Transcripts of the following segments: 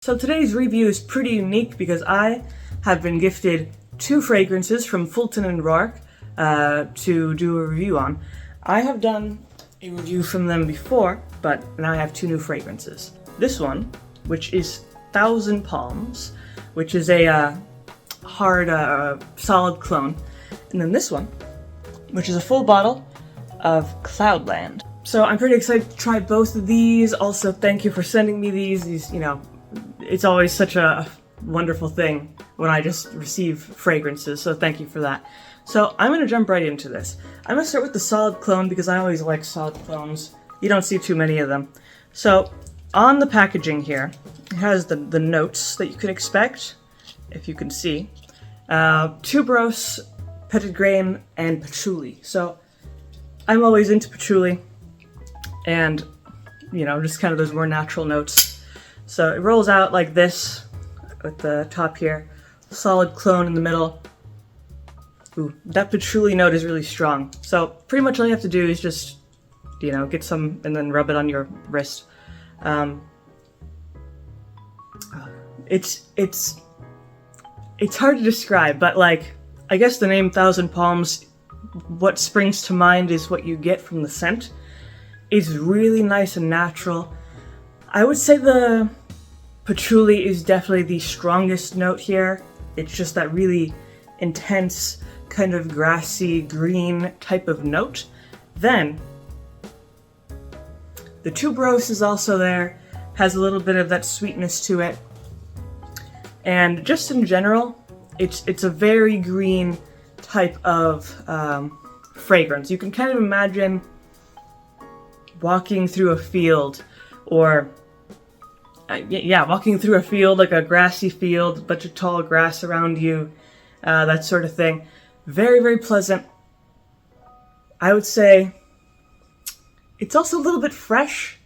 So today's review is pretty unique because I have been gifted two fragrances from Fulton Roark to do a review on. I have done a review from them before, but now I have two new fragrances. This one, which is Thousand Palms, which is a hard, solid cologne. And then this one, which is a full bottle of Cloudland. So I'm pretty excited to try both of these. Also, thank you for sending me these, it's always such a wonderful thing when I just receive fragrances, so thank you for that. So I'm going to jump right into this. I'm going to start with the solid cologne because I always like solid colognes. You don't see too many of them. So on the packaging here, it has the notes that you could expect, if you can see. Tuberose, petitgrain, and patchouli. So I'm always into patchouli and, just kind of those more natural notes. So it rolls out like this at the top here, solid cologne in the middle. Ooh, that patchouli note is really strong. So pretty much all you have to do is just, get some and then rub it on your wrist. It's hard to describe, but I guess the name Thousand Palms, what springs to mind is what you get from the scent. It's really nice and natural. I would say the patchouli is definitely the strongest note here. It's just that really intense, kind of grassy, green type of note. Then, the tuberose is also there, has a little bit of that sweetness to it. And just in general, it's a very green type of fragrance. You can kind of imagine walking through a field, or walking through a field, like a grassy field, a bunch of tall grass around you, that sort of thing. Very, very pleasant. I would say it's also a little bit fresh,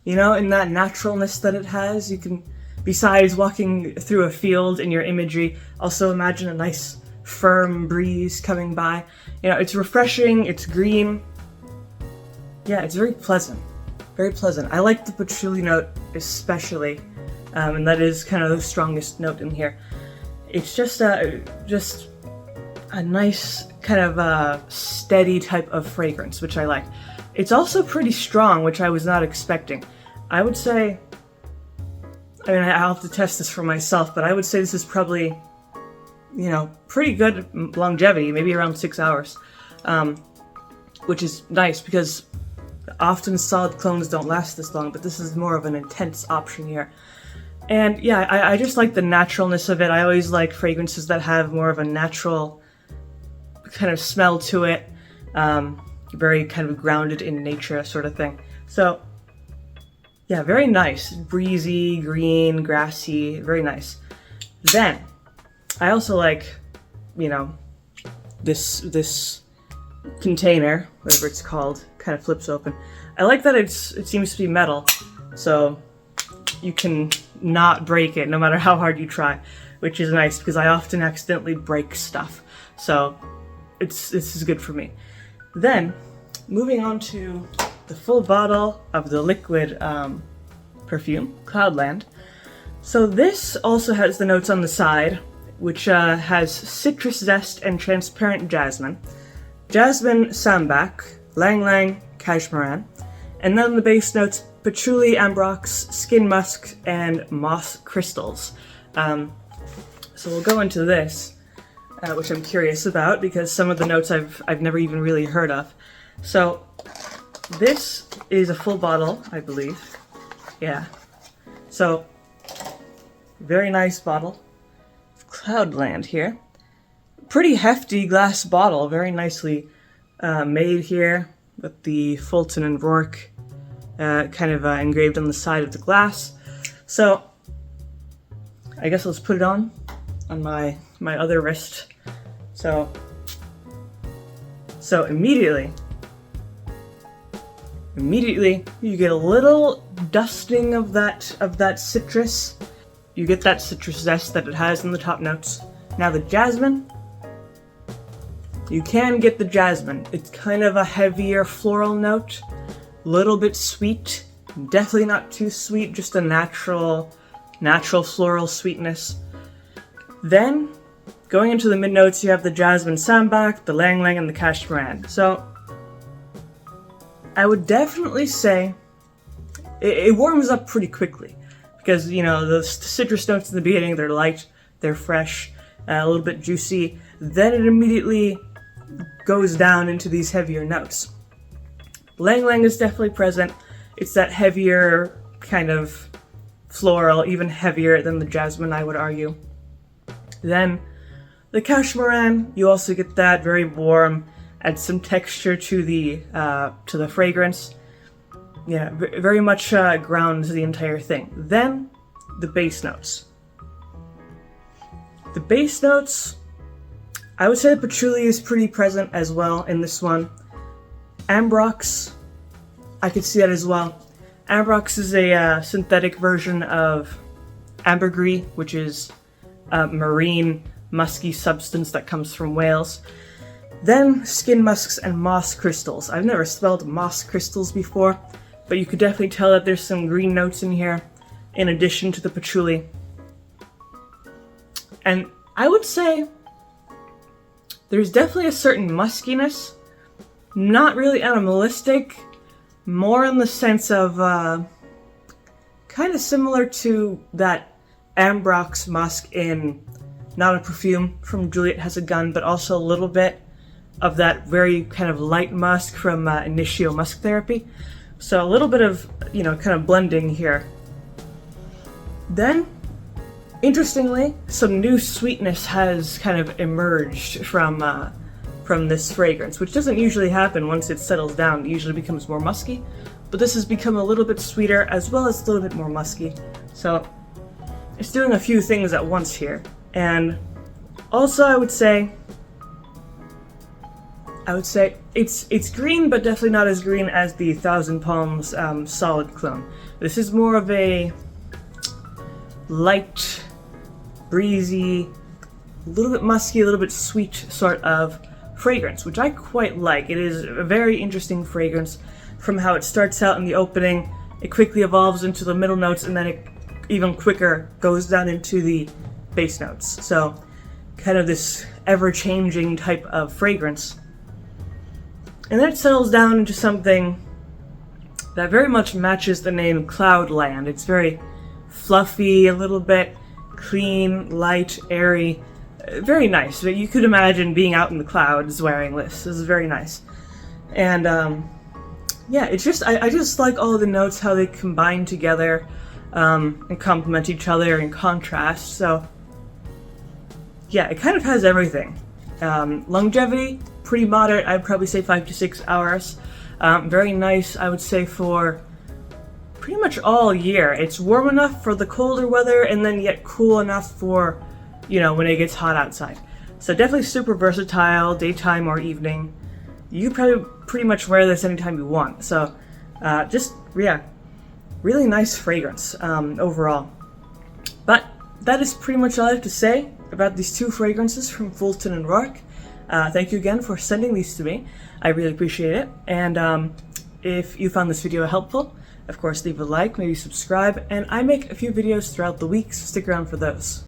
in that naturalness that it has. You can, besides walking through a field in your imagery, also imagine a nice firm breeze coming by. It's refreshing, it's green. Yeah, it's very pleasant. Very pleasant. I like the patchouli note especially, and that is kind of the strongest note in here. It's just a nice kind of steady type of fragrance, which I like. It's also pretty strong, which I was not expecting. I would say, I'll have to test this for myself, but I would say this is probably, pretty good longevity, maybe around 6 hours, which is nice because often solid colognes don't last this long, but this is more of an intense option here. And yeah, I just like the naturalness of it. I always like fragrances that have more of a natural kind of smell to it, very kind of grounded in nature sort of thing. So yeah, very nice, breezy, green, grassy, very nice. Then I also like, this container, whatever it's called, kind of flips open. I like that it seems to be metal, so you can not break it no matter how hard you try, which is nice because I often accidentally break stuff. So this is good for me. Then moving on to the full bottle of the liquid perfume, Cloudland. So this also has the notes on the side, which has citrus zest and transparent jasmine. Jasmine sambac, lang lang, cashmeran, and then the base notes patchouli, ambrox, skin musk, and moss crystals. So we'll go into this, which I'm curious about because some of the notes I've never even really heard of. So this is a full bottle, I believe. Yeah. So very nice bottle of Cloudland here. Pretty hefty glass bottle, very nicely made here with the Fulton Roark kind of engraved on the side of the glass. So I guess let's put it on my other wrist. So immediately you get a little dusting of that citrus. You get that citrus zest that it has in the top notes. Now the jasmine. You can get the jasmine. It's kind of a heavier floral note, a little bit sweet, definitely not too sweet, just a natural natural floral sweetness. Then, going into the mid-notes, you have the jasmine sambac, the lang lang, and the cashmeran. So, I would definitely say it warms up pretty quickly. Because, you know, the citrus notes in the beginning, they're light, they're fresh, a little bit juicy. Then it immediately goes down into these heavier notes. Lang lang is definitely present. It's that heavier kind of floral, even heavier than the jasmine, I would argue. Then the cashmeran, you also get that very warm, adds some texture to the fragrance. Yeah, very much grounds the entire thing. Then the base notes. The base notes, I would say the patchouli is pretty present as well in this one. Ambrox, I could see that as well. Ambrox is a synthetic version of ambergris, which is a marine musky substance that comes from Wales. Then skin musks and moss crystals. I've never smelled moss crystals before, but you could definitely tell that there's some green notes in here in addition to the patchouli. And I would say there's definitely a certain muskiness, not really animalistic, more in the sense of kind of similar to that Ambrox musk in Not a Perfume from Juliet Has a Gun, but also a little bit of that very kind of light musk from Initio Musk Therapy. So a little bit of, you know, kind of blending here. Then, interestingly, some new sweetness has kind of emerged from this fragrance, which doesn't usually happen once it settles down. It usually becomes more musky, but this has become a little bit sweeter as well as a little bit more musky. So it's doing a few things at once here. And also I would say it's green, but definitely not as green as the Thousand Palms solid clone. This is more of a light, breezy, a little bit musky, a little bit sweet sort of fragrance, which I quite like. It is a very interesting fragrance from how it starts out in the opening, it quickly evolves into the middle notes, and then it even quicker goes down into the base notes. So kind of this ever-changing type of fragrance. And then it settles down into something that very much matches the name Cloudland. It's very fluffy, a little bit clean, light, airy, very nice. But you could imagine being out in the clouds wearing this. This is very nice. And yeah, it's just, I just like all the notes, how they combine together and complement each other in contrast. So yeah, it kind of has everything. Longevity, pretty moderate. I'd probably say 5 to 6 hours. Very nice, I would say, for pretty much all year. It's warm enough for the colder weather, and then yet cool enough for, you know, when it gets hot outside. So definitely super versatile, daytime or evening. You probably pretty much wear this anytime you want. So just, yeah, really nice fragrance overall. But that is pretty much all I have to say about these two fragrances from Fulton and Roark. Thank you again for sending these to me. I really appreciate it. And if you found this video helpful, of course leave a like, maybe subscribe, and I make a few videos throughout the week, so stick around for those.